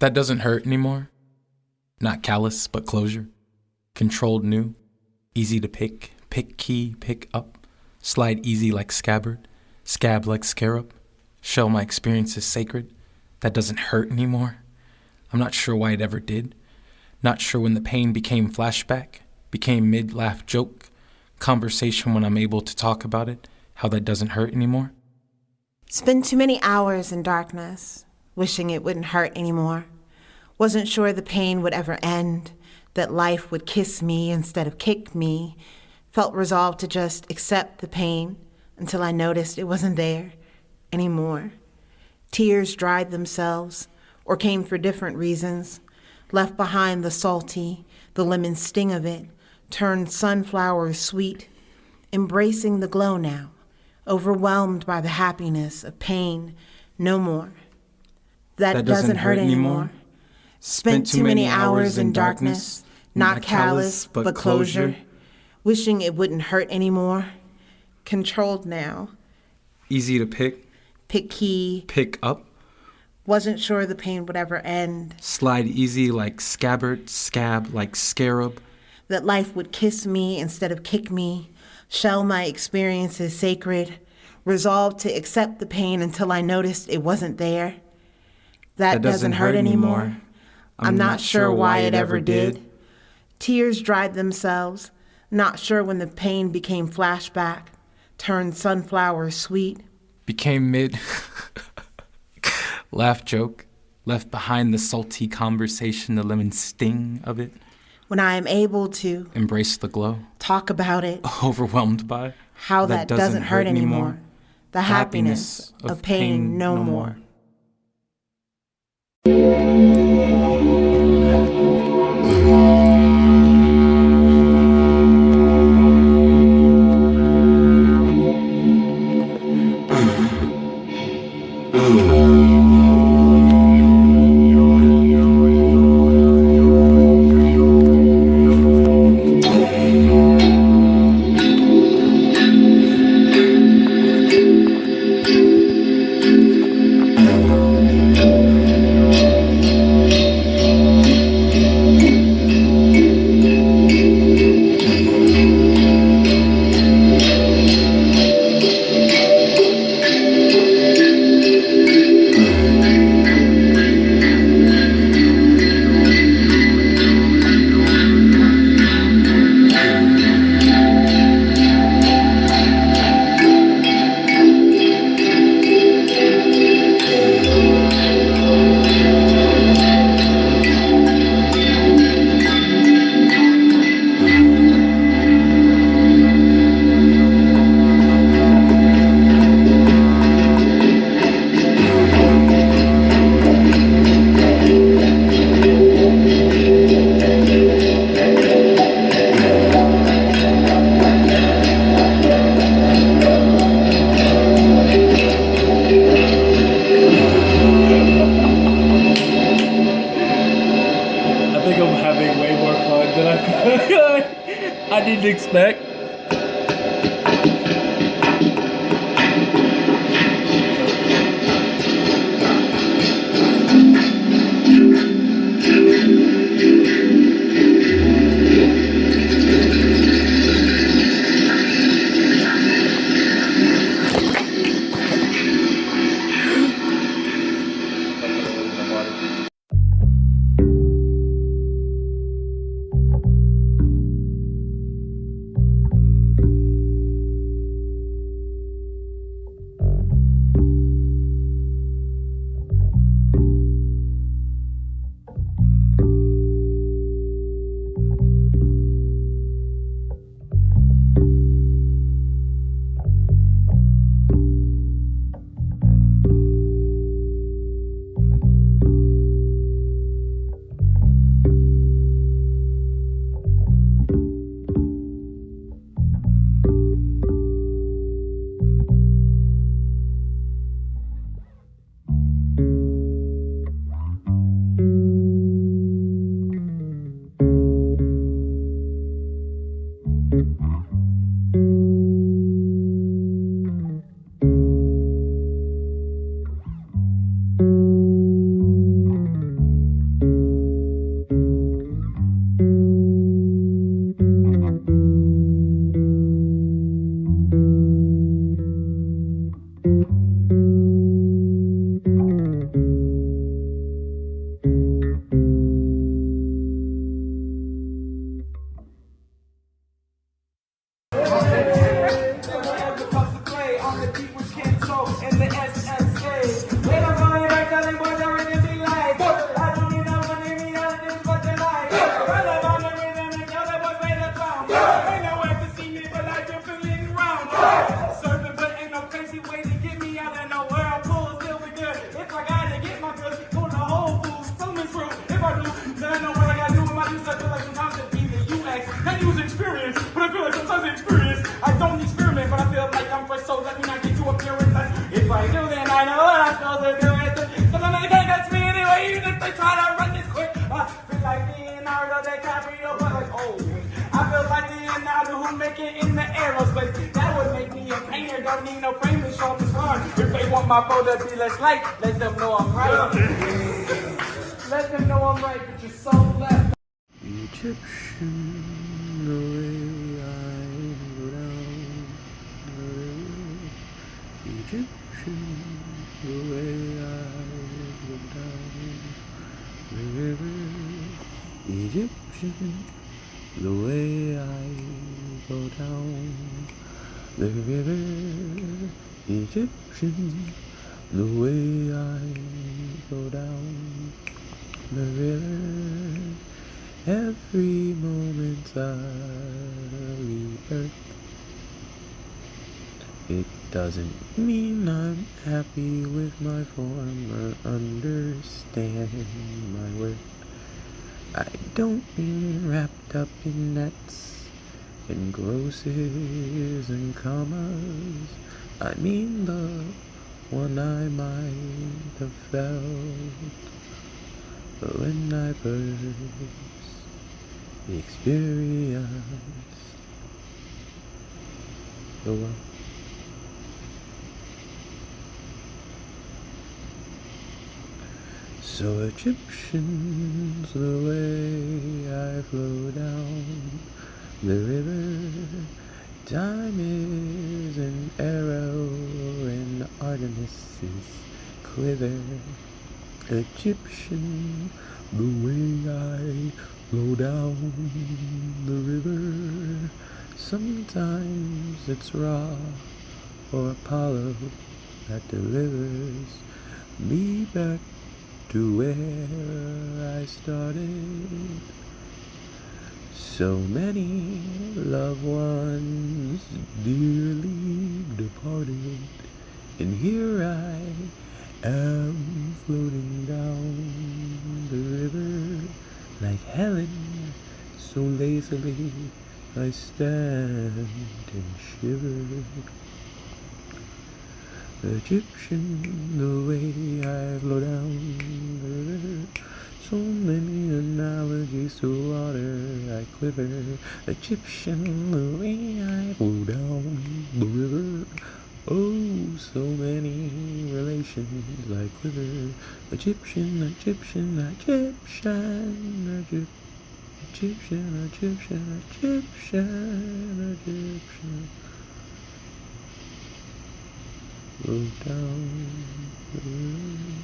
That doesn't hurt anymore. Not callous, but closure. Controlled new. Easy to pick. Pick key, pick up. Slide easy like scabbard. Scab like scarab. Shell my experience is sacred. That doesn't hurt anymore. I'm not sure why it ever did. Not sure when the pain became flashback. Became mid-laugh joke. Conversation when I'm able to talk about it. How that doesn't hurt anymore. Spent too many hours in darkness, wishing it wouldn't hurt anymore. Wasn't sure the pain would ever end, that life would kiss me instead of kick me. Felt resolved to just accept the pain until I noticed it wasn't there anymore. Tears dried themselves or came for different reasons. Left behind the salty, the lemon sting of it, turned sunflowers sweet. Embracing the glow now, overwhelmed by the happiness of pain no more. That doesn't hurt anymore. Spent too many hours in darkness, not callous, but closure. Wishing it wouldn't hurt anymore. Controlled now. Easy to pick. Pick key. Pick up. Wasn't sure the pain would ever end. Slide easy like scabbard. Scab like scarab. That life would kiss me instead of kick me. Shell my experiences sacred. Resolved to accept the pain until I noticed it wasn't there. That doesn't hurt anymore. I'm not sure why it ever did. Tears dried themselves. Not sure when the pain became flashback. Turned sunflowers sweet. Became mid. Laugh joke. Left behind the salty conversation, the lemon sting of it. When I am able to embrace the glow. Talk about it. Overwhelmed by how that doesn't hurt anymore. The happiness of pain no more. I didn't expect. If I do, then I know what I'm supposed to do. So then they can't catch me anyway, even if they try to run this quick. I feel like Leonardo DiCaprio, but like, oh, I feel like Leonardo who make it in the aerospace. That would make me a painter, don't need no frame to show this one. If they want my photo to be less light, let them know I'm right. Let them know I'm right, but you're so left. Egyptian, the way I go down the river. Egyptian, the way I go down the river. Egyptian, the way I go down the river. Egyptian, the way I go down the river. Every moment I rebirth. It doesn't mean I'm happy with my form or understand my worth. I don't mean wrapped up in nets and grosses and commas. I mean the one I might have felt when I first experienced the world. So Egyptians, the way I flow down the river, time is an arrow and Artemis's quiver. Egyptian, the way I flow down the river, sometimes it's Ra or Apollo that delivers me back to where I started. So many loved ones dearly departed, and here I am floating down the river like Helen, so lazily I stand and shiver. Egyptian, the way I flow down the river, so many analogies to water I quiver. Egyptian, the way I flow down the river, oh, so many relations I quiver. Egyptian, Egyptian, Egyptian, Egyptian, Egyptian, Egyptian, Egyptian. Flow down the river.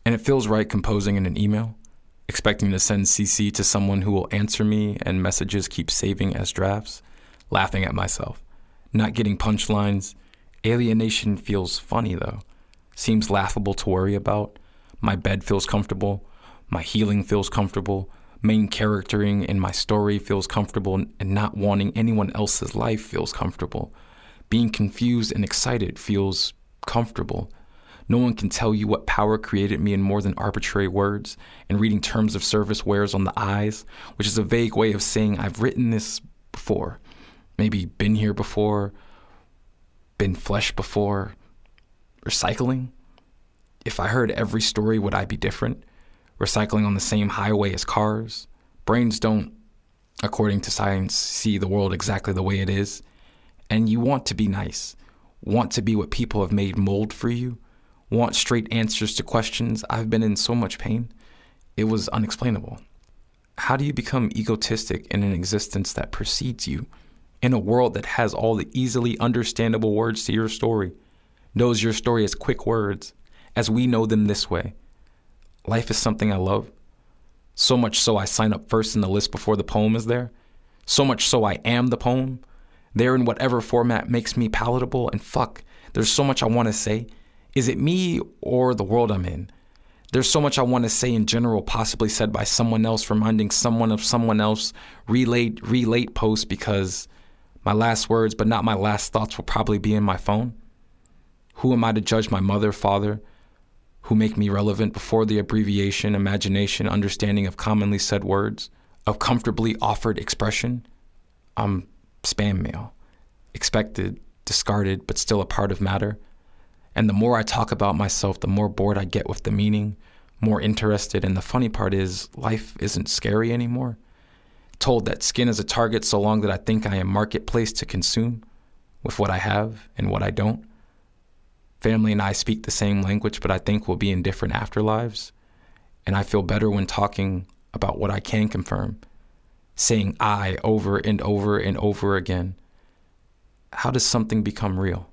And it feels right composing in an email, expecting to send CC to someone who will answer me and messages keep saving as drafts, laughing at myself, not getting punchlines. Alienation feels funny though, seems laughable to worry about. My bed feels comfortable, my healing feels comfortable, main charactering in my story feels comfortable, and not wanting anyone else's life feels comfortable. Being confused and excited feels comfortable. No one can tell you what power created me in more than arbitrary words, and reading terms of service wears on the eyes, which is a vague way of saying I've written this before, maybe been here before, been flesh before. Recycling? If I heard every story, would I be different? Recycling on the same highway as cars? Brains don't, according to science, see the world exactly the way it is. And you want to be nice, want to be what people have made mold for you, want straight answers to questions. I've been in so much pain. It was unexplainable. How do you become egotistic in an existence that precedes you, in a world that has all the easily understandable words to your story, knows your story as quick words, as we know them this way? Life is something I love. So much so I sign up first in the list before the poem is there. So much so I am the poem. There in whatever format makes me palatable. And fuck, there's so much I want to say. Is it me or the world I'm in? There's so much I want to say in general, possibly said by someone else, reminding someone of someone else, relate post, because my last words, but not my last thoughts, will probably be in my phone. Who am I to judge my mother, father, who make me relevant before the abbreviation, imagination, understanding of commonly said words, of comfortably offered expression? I'm spam mail, expected, discarded, but still a part of matter. And the more I talk about myself, the more bored I get with the meaning, more interested. And the funny part is, life isn't scary anymore. Told that skin is a target so long that I think I am marketplace to consume with what I have and what I don't. Family and I speak the same language, but I think we'll be in different afterlives. And I feel better when talking about what I can confirm, saying I over and over and over again. How does something become real?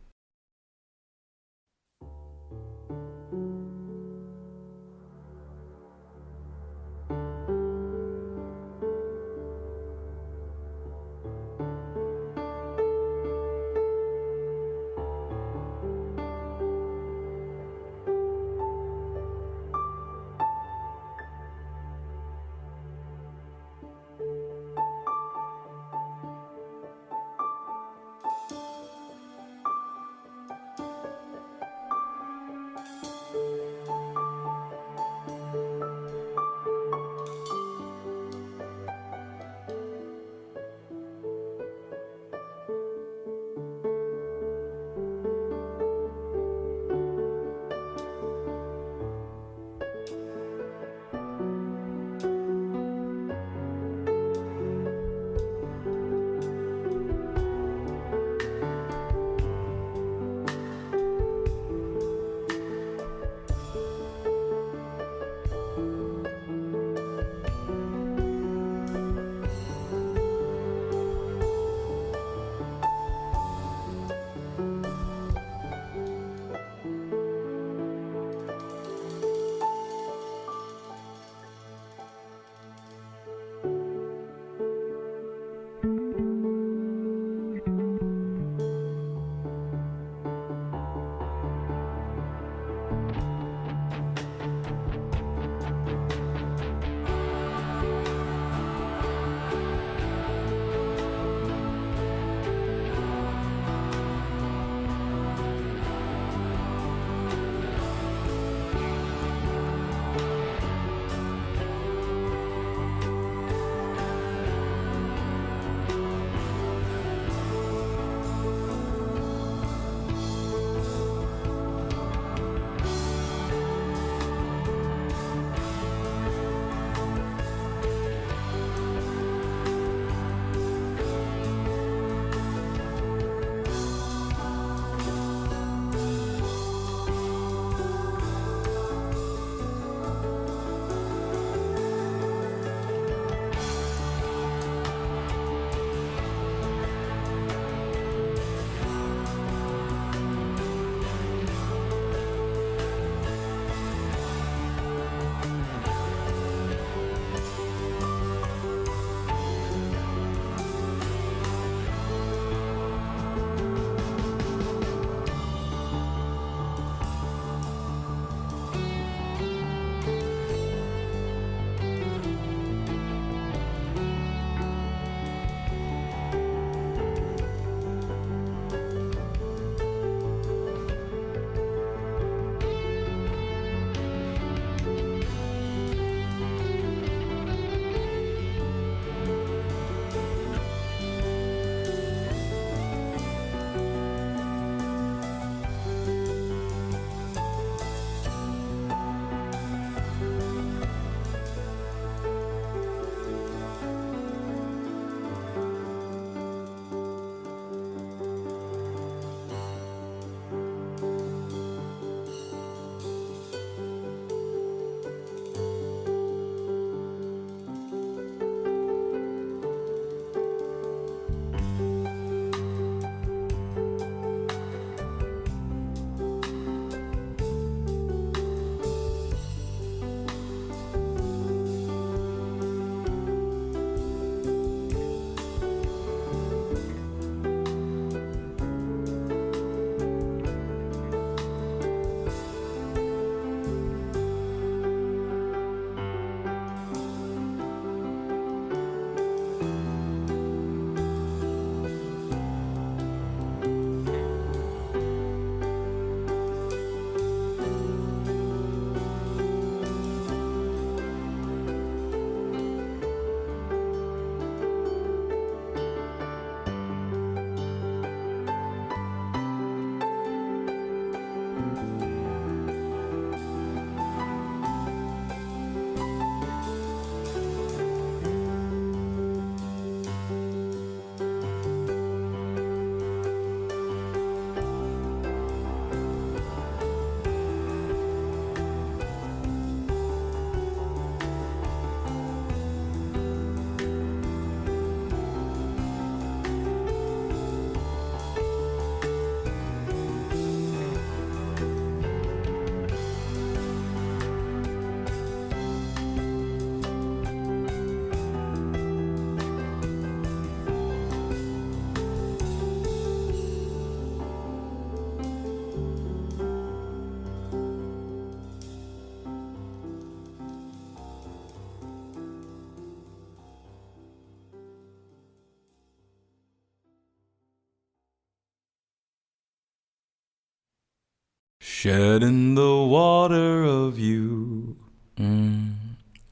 Shed in the water of you.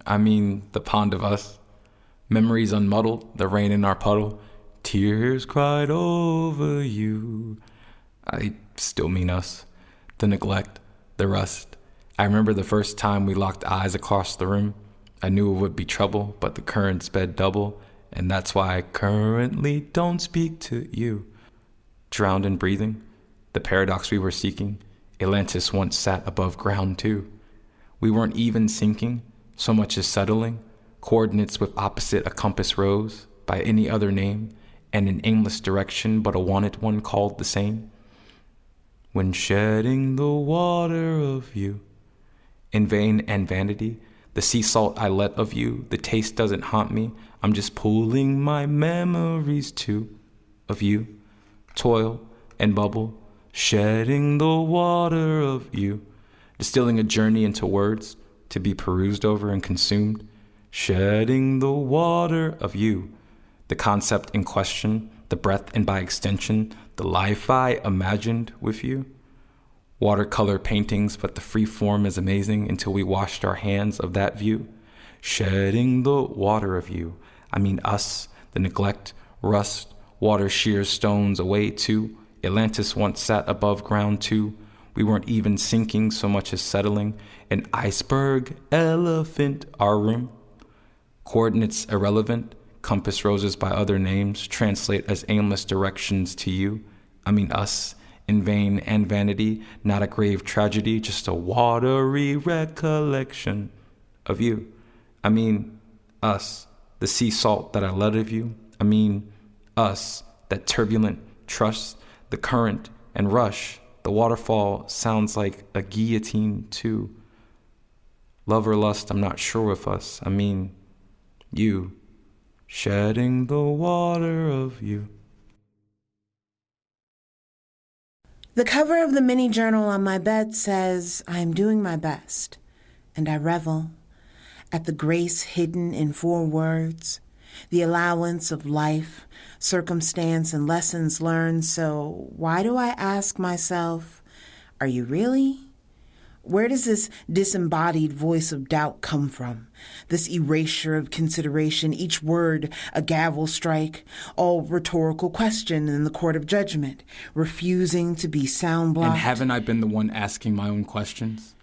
I mean, the pond of us. Memories unmuddled, the rain in our puddle. Tears cried over you. I still mean us. The neglect, the rust. I remember the first time we locked eyes across the room. I knew it would be trouble, but the current sped double, and that's why I currently don't speak to you. Drowned in breathing, the paradox we were seeking. Atlantis once sat above ground too. We weren't even sinking, so much as settling. Coordinates with opposite a compass rose, by any other name, and an aimless direction but a wanted one called the same. When shedding the water of you, in vain and vanity, the sea salt I let of you, the taste doesn't haunt me, I'm just pulling my memories too, of you, toil and bubble, shedding the water of you, distilling a journey into words, to be perused over and consumed, shedding the water of you, the concept in question, the breath and by extension, the life I imagined with you. Watercolor paintings, but the free form is amazing until we washed our hands of that view. Shedding the water of you, I mean us, the neglect, rust, water shears stones away too. Atlantis once sat above ground too. We weren't even sinking so much as settling. An iceberg, elephant, our room. Coordinates irrelevant, compass roses by other names translate as aimless directions to you. I mean us, in vain and vanity, not a grave tragedy, just a watery recollection of you. I mean us, the sea salt that I let of you. I mean us, that turbulent trust, the current and rush. The waterfall sounds like a guillotine too. Love or lust, I'm not sure with us. I mean you, shedding the water of you. The cover of the mini journal on my bed says, I am doing my best, and I revel at the grace hidden in 4 words, the allowance of life, circumstance, and lessons learned. So why do I ask myself, are you really? Where does this disembodied voice of doubt come from? This erasure of consideration, each word a gavel strike, all rhetorical question in the court of judgment, refusing to be sound blocked. And haven't I been the one asking my own questions,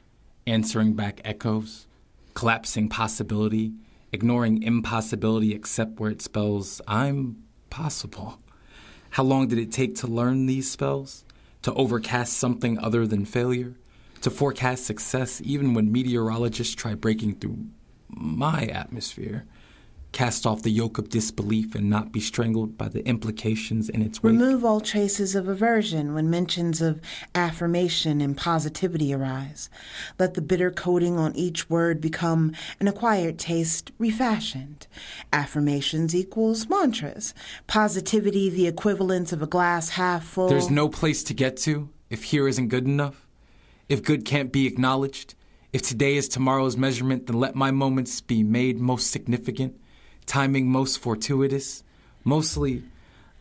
answering back echoes, collapsing possibility, ignoring impossibility except where it spells I'm possible? How long did it take to learn these spells? To overcast something other than failure? To forecast success even when meteorologists try breaking through my atmosphere? Cast off the yoke of disbelief and not be strangled by the implications in its wake? Remove all traces of aversion when mentions of affirmation and positivity arise. Let the bitter coating on each word become an acquired taste refashioned. Affirmations equals mantras. Positivity the equivalent of a glass half full. There's no place to get to if here isn't good enough. If good can't be acknowledged, if today is tomorrow's measurement, then let my moments be made most significant, timing most fortuitous. Mostly,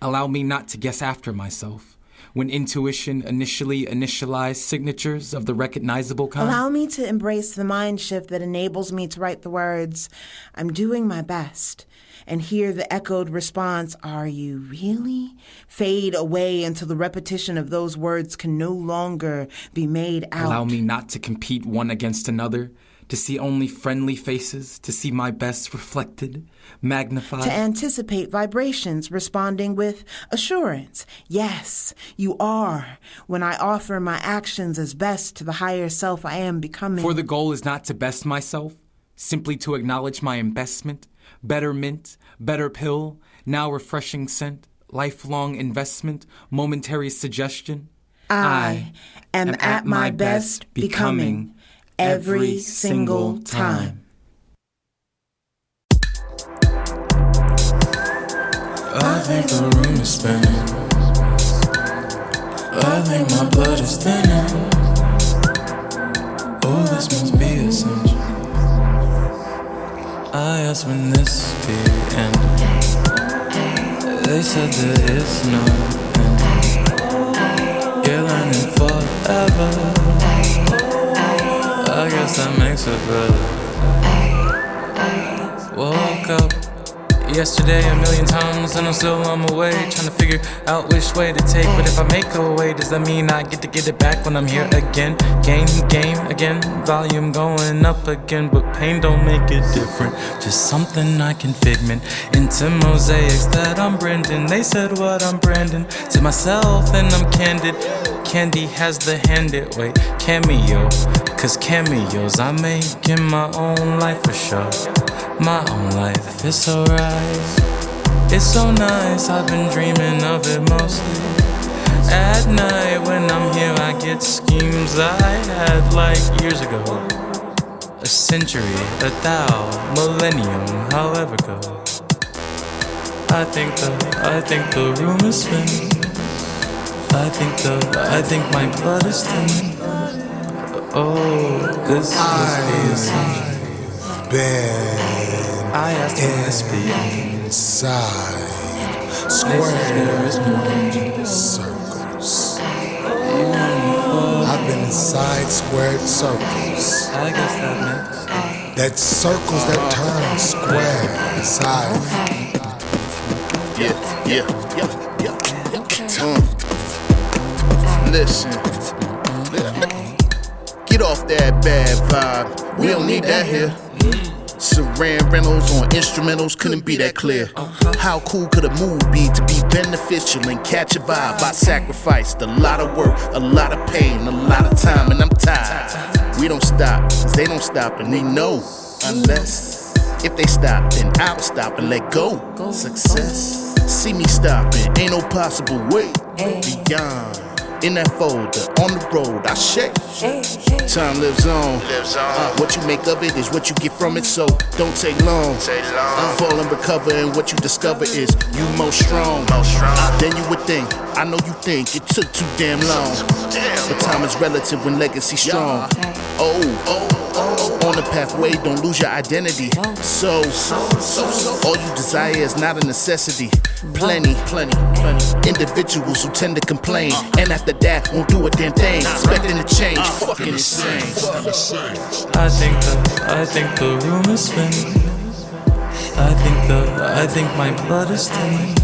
allow me not to guess after myself. When intuition initially initialized signatures of the recognizable kind. Allow me to embrace the mind shift that enables me to write the words, I'm doing my best, and hear the echoed response, are you really? Fade away until the repetition of those words can no longer be made out. Allow me not to compete one against another, to see only friendly faces, to see my best reflected, magnified. To anticipate vibrations responding with assurance. Yes, you are, when I offer my actions as best to the higher self I am becoming. For the goal is not to best myself, simply to acknowledge my investment, better mint, better pill, now refreshing scent, lifelong investment, momentary suggestion. I am at my best becoming every single time. I think the room is spinning. I think my blood is thinning. Oh, this must be essential. I asked when this be ending. They said there is no end. You're learning forever. makes it better. Woke up yesterday a million times and I'm still on my way, trying to figure out which way to take. But if I make a way, does that mean I get to get it back when I'm here again? Game again, volume going up again. But pain don't make it different, just something I can figment into mosaics that I'm Brendan. They said what I'm Brandon to myself and I'm candid. Candy has the handed way, cameo, cause cameos I make in my own life for sure. My own life, it's alright, it's so nice. I've been dreaming of it mostly at night. When I'm here I get schemes I had like years ago, a century, a thou, millennium, however go. I think the room is spinning. I think my blood is thinning. Oh, this must be a sign. I asked him to speak inside squares, circles. I've been inside squared circles. I guess that makes that circles that turn square inside. Yeah. Listen. Get off that bad vibe. We don't need that here. Saran Reynolds on instrumentals couldn't be that clear. How cool could a move be to be beneficial and catch a vibe? I sacrificed a lot of work, a lot of pain, a lot of time, and I'm tired. We don't stop, cause they don't stop, and they know. Unless, if they stop, then I'll stop and let go. Success, see me stopping, ain't no possible way beyond. In that folder, on the road, I shake. Time lives on. What you make of it is what you get from it, so don't take long. Fall and recover, and what you discover is you most strong. Then you would think, I know you think it took too damn long. But time is relative when legacy strong. On the pathway, don't lose your identity. So, all you desire is not a necessity. Plenty individuals who tend to complain, and after that won't do a damn thing, expecting to change. Fucking insane. I think the room is spinning. I think my blood is thinning.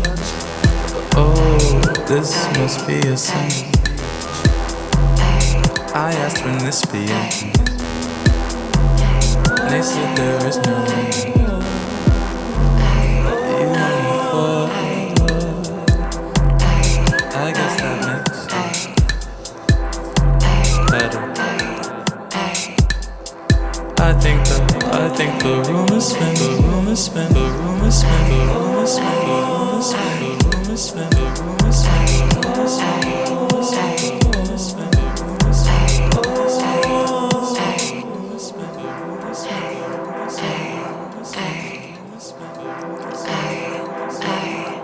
Oh, this must be a sign. I asked when this be ending. They said there is no end. You want me for? I guess that makes better. I think the room is spinning. The room is spinning. The room is spinning. The room is spinning. The room is spinning. The room is spinning. The room is spinning. The room is spinning. The room is spinning. The room is spinning.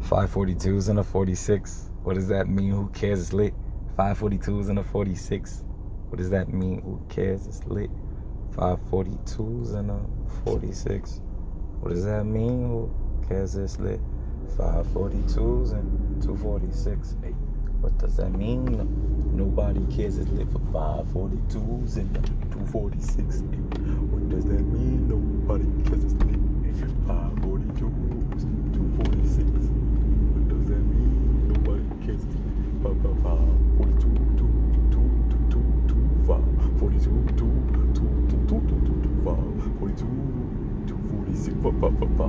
.542s and a 46. What does that mean? Who cares? It's lit. 542s and a 46. What does that mean? Who cares? It's lit. 542s and a 46. What does that mean? Who cares? It's lit. 542s and 246. Hey, what does that mean? Nobody cares. It's lit for 542s and 246. Hey, what does that mean? Nobody cares. It's lit. 542s, 246. What does that mean? Nobody cares. 42, 42, 246, 5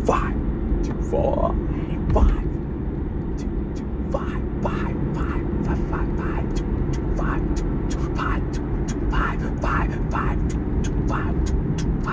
5, 2, 4, 5, 2, 2, 5, 5, 5, 5, 5, 5, 2, 2, 5, 2, 2, 5, 2, 2, 5, 5, 5,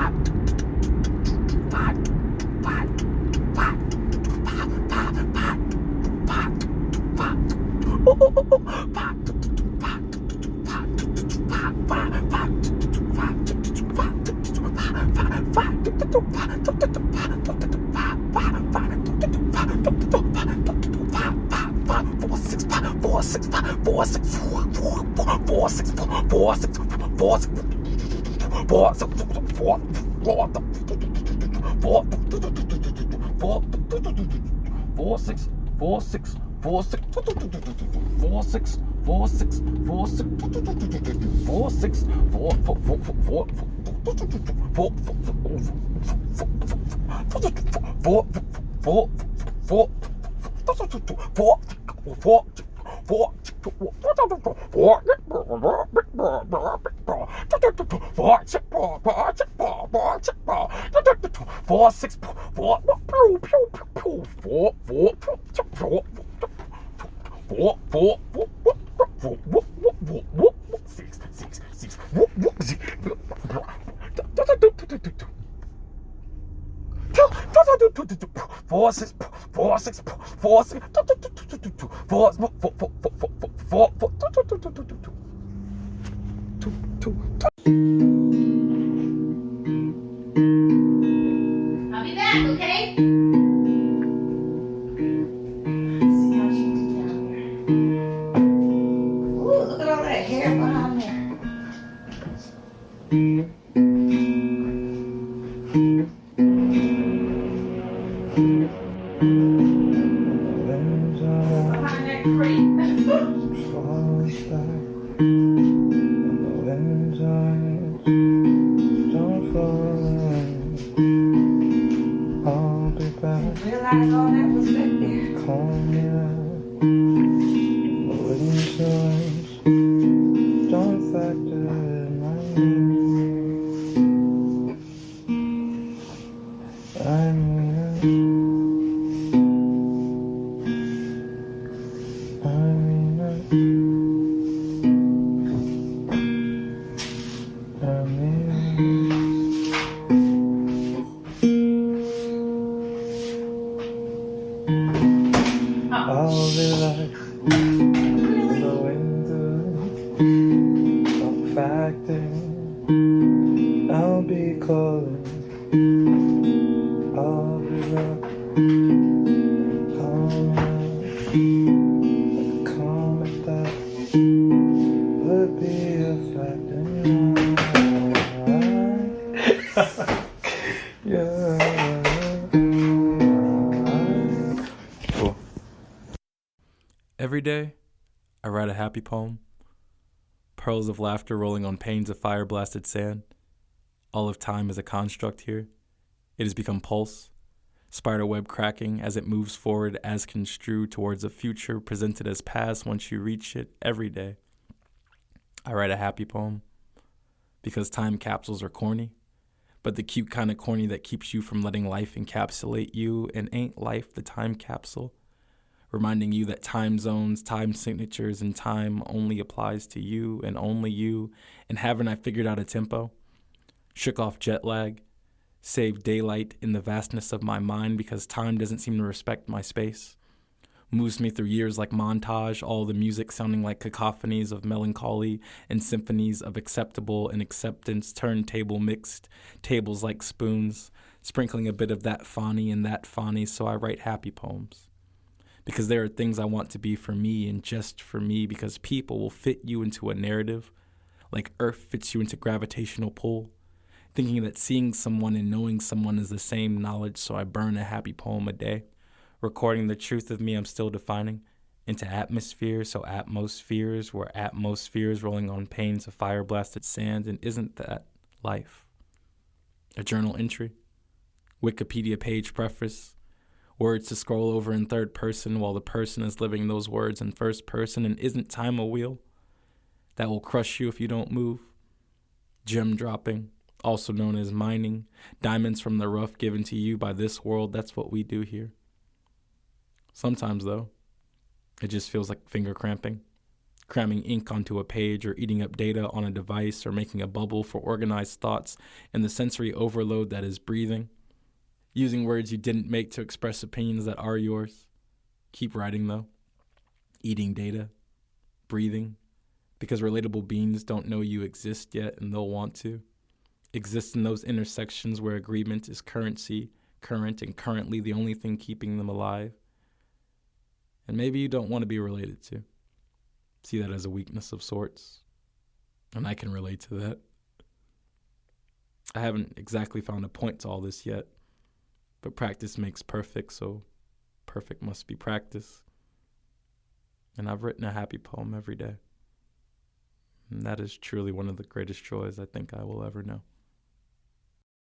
2, 2, 5, 2, 2, 5, 2, 2, 5, 5, 5, I'll be back, okay? Ooh, look at all that hair behind there. Behind that creep. Realize all that was back there. I'll be calling. I'll be back. Calm at that. Would be a fact Cool. Every day, I write a happy poem. Pearls of laughter rolling on panes of fire-blasted sand. All of time is a construct here. It has become pulse, spiderweb cracking as it moves forward as construed towards a future presented as past once you reach it every day. I write a happy poem because time capsules are corny, but the cute kind of corny that keeps you from letting life encapsulate you, and ain't life the time capsule? Reminding you that time zones, time signatures, and time only applies to you, and haven't I figured out a tempo? Shook off jet lag, saved daylight in the vastness of my mind because time doesn't seem to respect my space. Moves me through years like montage, all the music sounding like cacophonies of melancholy and symphonies of acceptable and acceptance, turntable mixed, tables like spoons, sprinkling a bit of that fani and that fani, so I write happy poems. Because there are things I want to be for me and just for me, because people will fit you into a narrative, like Earth fits you into gravitational pull, thinking that seeing someone and knowing someone is the same knowledge, so I burn a happy poem a day, recording the truth of me I'm still defining into atmosphere, so atmospheres were atmospheres rolling on panes of fire-blasted sand, and isn't that life? A journal entry, Wikipedia page preface, words to scroll over in third person while the person is living those words in first person, and isn't time a wheel that will crush you if you don't move? Gem dropping, also known as mining, diamonds from the rough given to you by this world. That's what we do here. Sometimes, though, it just feels like finger cramping, cramming ink onto a page or eating up data on a device or making a bubble for organized thoughts and the sensory overload that is breathing, using words you didn't make to express opinions that are yours. Keep writing, though. Eating data, breathing, because relatable beings don't know you exist yet and they'll want to. Exist in those intersections where agreement is currency, current and currently the only thing keeping them alive. And maybe you don't want to be related to. See that as a weakness of sorts. And I can relate to that. I haven't exactly found a point to all this yet, but practice makes perfect, so perfect must be practice. And I've written a happy poem every day. And that is truly one of the greatest joys I think I will ever know.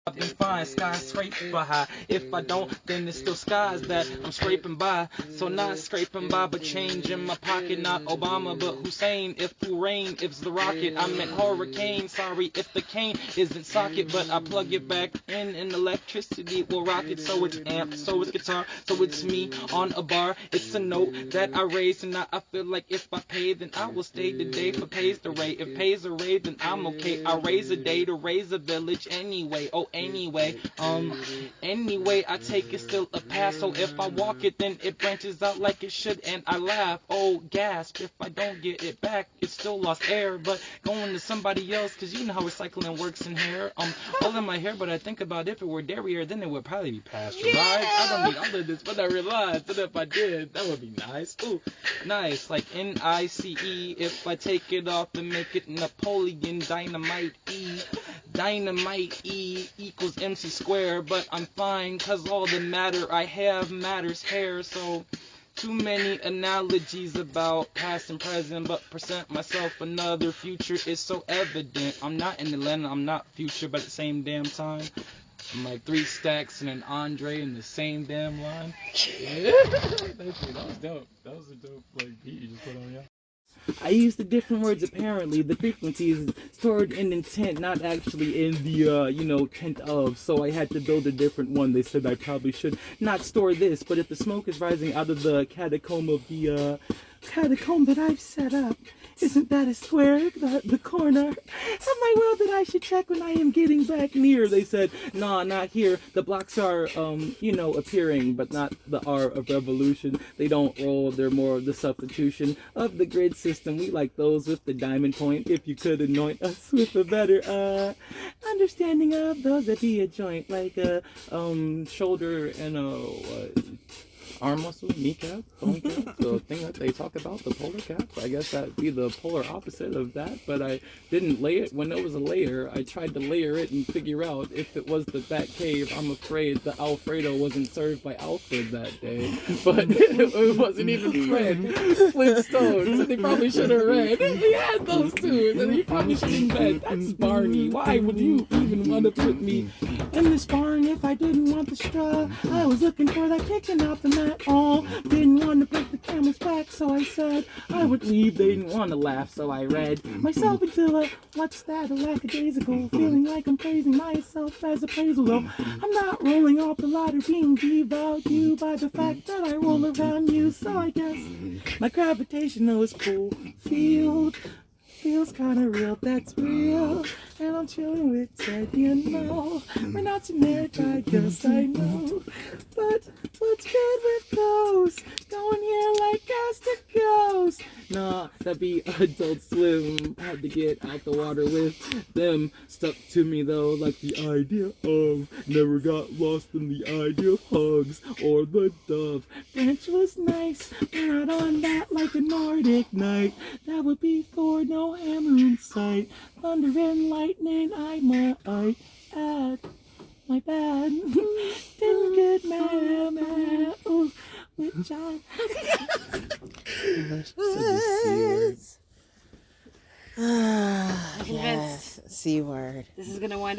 I've been fine, skyscraper high. If I don't, then it's still skies that I'm scraping by. So not scraping by, but change in my pocket. Not Obama, but Hussein. If who rain, if's the rocket. I meant hurricane. Sorry if the cane isn't socket, but I plug it back in and electricity will rock it. So it's amp, so it's guitar, so it's me on a bar. It's a note that I raise, and I feel like if I pay, then I will stay today for pays the rate. If pays a rate, then I'm okay. I raise a day to raise a village anyway. Oh, anyway, I take it still a pass. So if I walk it, then it branches out like it should, and I laugh. Oh, gasp! If I don't get it back, it's still lost air. But going to somebody else, 'cause you know how recycling works in hair. All in my hair, but I think about if it were dairy, then it would probably be pasteurized. I don't need all of this, but I realized that if I did, that would be nice. Ooh, nice, like NICE. If I take it off and make it Napoleon Dynamite E. Dynamite E equals MC square, but I'm fine, 'cause all the matter I have matters hair. So too many analogies about past and present, but present myself another future is so evident. I'm not in Atlanta, I'm not future, but at the same damn time, I'm like 3 Stacks and an Andre in the same damn line. Yeah. That was dope. That was a dope beat you just put on, yeah. I used the different words apparently. The frequency is stored in intent, not actually in the, tent of. So I had to build a different one. They said I probably should not store this, but if the smoke is rising out of the catacomb of the, catacomb that I've set up, isn't that a square, the corner of my world that I should check when I am getting back near? They said, nah, not here. The blocks are, appearing, but not the R of revolution. They don't roll, they're more of the substitution of the grid system. We like those with the diamond point. If you could anoint us with a better, understanding of those that be a joint, like a, shoulder and a, arm muscle, kneecap, bone cap, the thing that they talk about, the polar cap. I guess that'd be the polar opposite of that, but I didn't lay it when it was a layer. I tried to layer it and figure out if it was the Bat Cave. I'm afraid the Alfredo wasn't served by Alfred that day, but it wasn't even Fred Flintstones, so they probably should have read. He had those two, and he probably should have read. That's Barney. Why would you even want to put me in this barn if I didn't want the straw? I was looking for that kicking out the mat. All didn't want to break the camel's back, so I said I would leave. They didn't want to laugh, so I read myself into a what's that, a lackadaisical, feeling like I'm praising myself as appraisal. Though I'm not rolling off the ladder, being devalued by the fact that I roll around you. So I guess my gravitational pull field feels kinda real, that's real. And I'm chilling with Ted, we're not generic, I guess I know. But what's good with ghosts? Going here like gas to ghost. Nah, that'd be Adult Swim. Had to get out the water with them. Stuck to me though, like the idea of. Never got lost in the idea of hugs or the dove. Branch was nice, but not on that like a Nordic night. That would be for no hammer in sight. Thunder and lightning, I might add. My bad. Didn't get mad. Ooh, which I. Yes, C word. This is gonna wind up